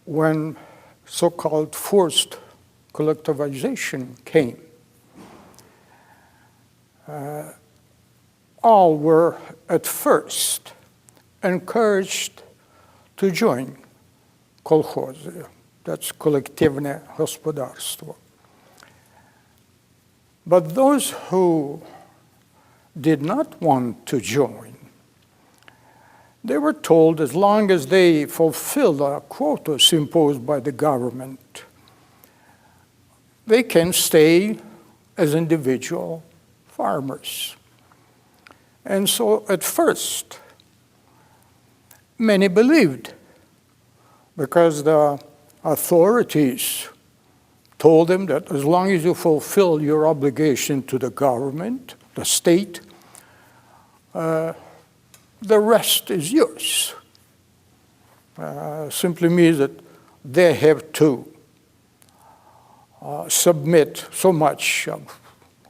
when so-called forced collectivization came, all were at first encouraged to join kolkhozy, that's коллективное господарство. But those who did not want to join, they were told as long as they fulfilled the quotas imposed by the government, they can stay as individual farmers. And so at first, many believed, because the authorities told them that as long as you fulfill your obligation to the government, the state, the rest is yours. Simply means that they have to submit so much of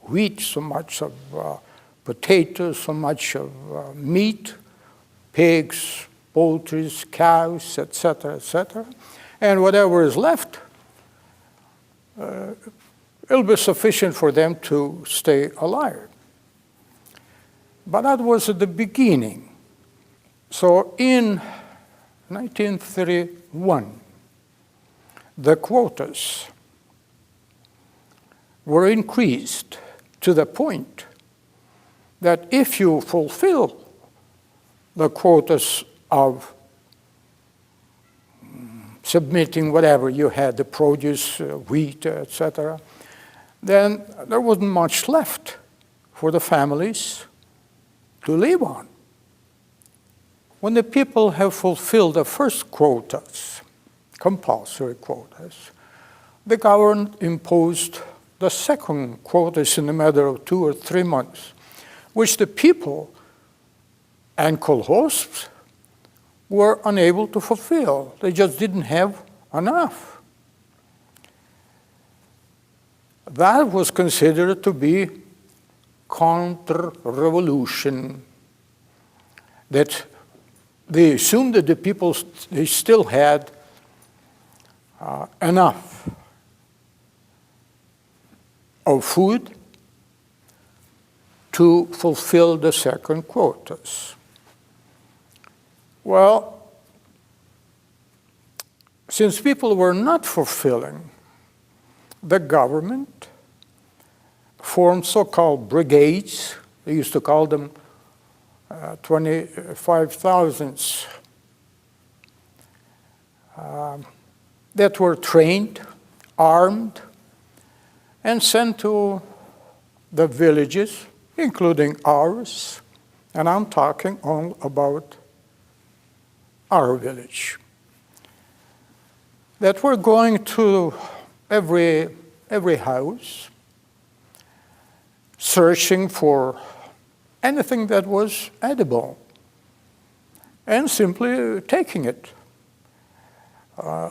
wheat, so much of potatoes, so much of meat, pigs, poultry, cows, etc., etc. And whatever is left, it'll be sufficient for them to stay alive. But that was at the beginning. So in 1931, the quotas were increased to the point that if you fulfill the quotas of submitting whatever you had, the produce, wheat, etc., then there wasn't much left for the families to live on. When the people have fulfilled the first quotas, compulsory quotas, the government imposed the second quotas in a matter of 2 or 3 months, which the people and kolkhozs were unable to fulfill. They just didn't have enough. That was considered to be counter-revolution, that they assumed that the people, they still had enough of food to fulfill the second quotas. Well, since people were not fulfilling, the government formed so-called brigades. They used to call them 25,000s that were trained, armed, and sent to the villages, including ours, and I'm talking all about our village, that were going to every house, searching for anything that was edible, and simply taking it.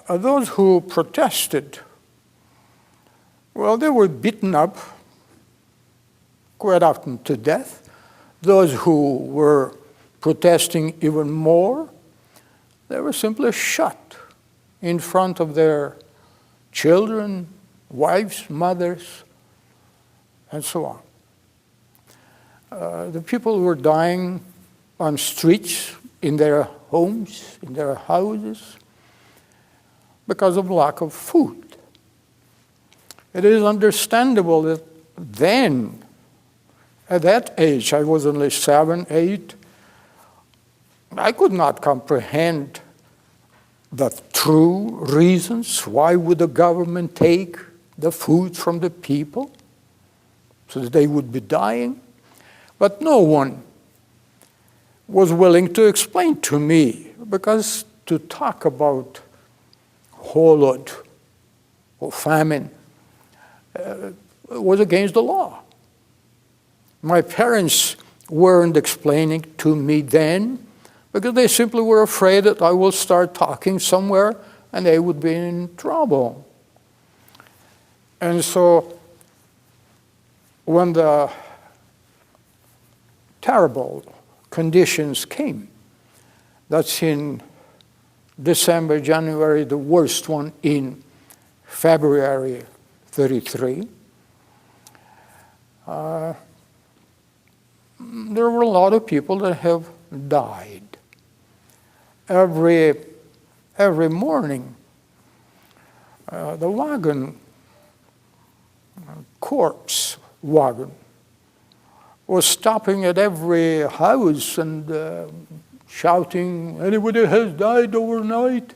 Those who protested, well, they were beaten up, quite often to death. Those who were protesting even more, they were simply shot in front of their children, wives, mothers, and so on. The people were dying on streets, in their homes, in their houses, because of lack of food. It is understandable that then, at that age, I was only 7, 8, I could not comprehend the true reasons why would the government take the food from the people so that they would be dying. But no one was willing to explain to me, because to talk about holod or famine was against the law. My parents weren't explaining to me then, because they simply were afraid that I will start talking somewhere and they would be in trouble. And so when the terrible conditions came, that's in December, January, the worst one in February 33. There were a lot of people that have died. Every morning, the wagon, corpse wagon, was stopping at every house and shouting, "Anybody has died overnight?"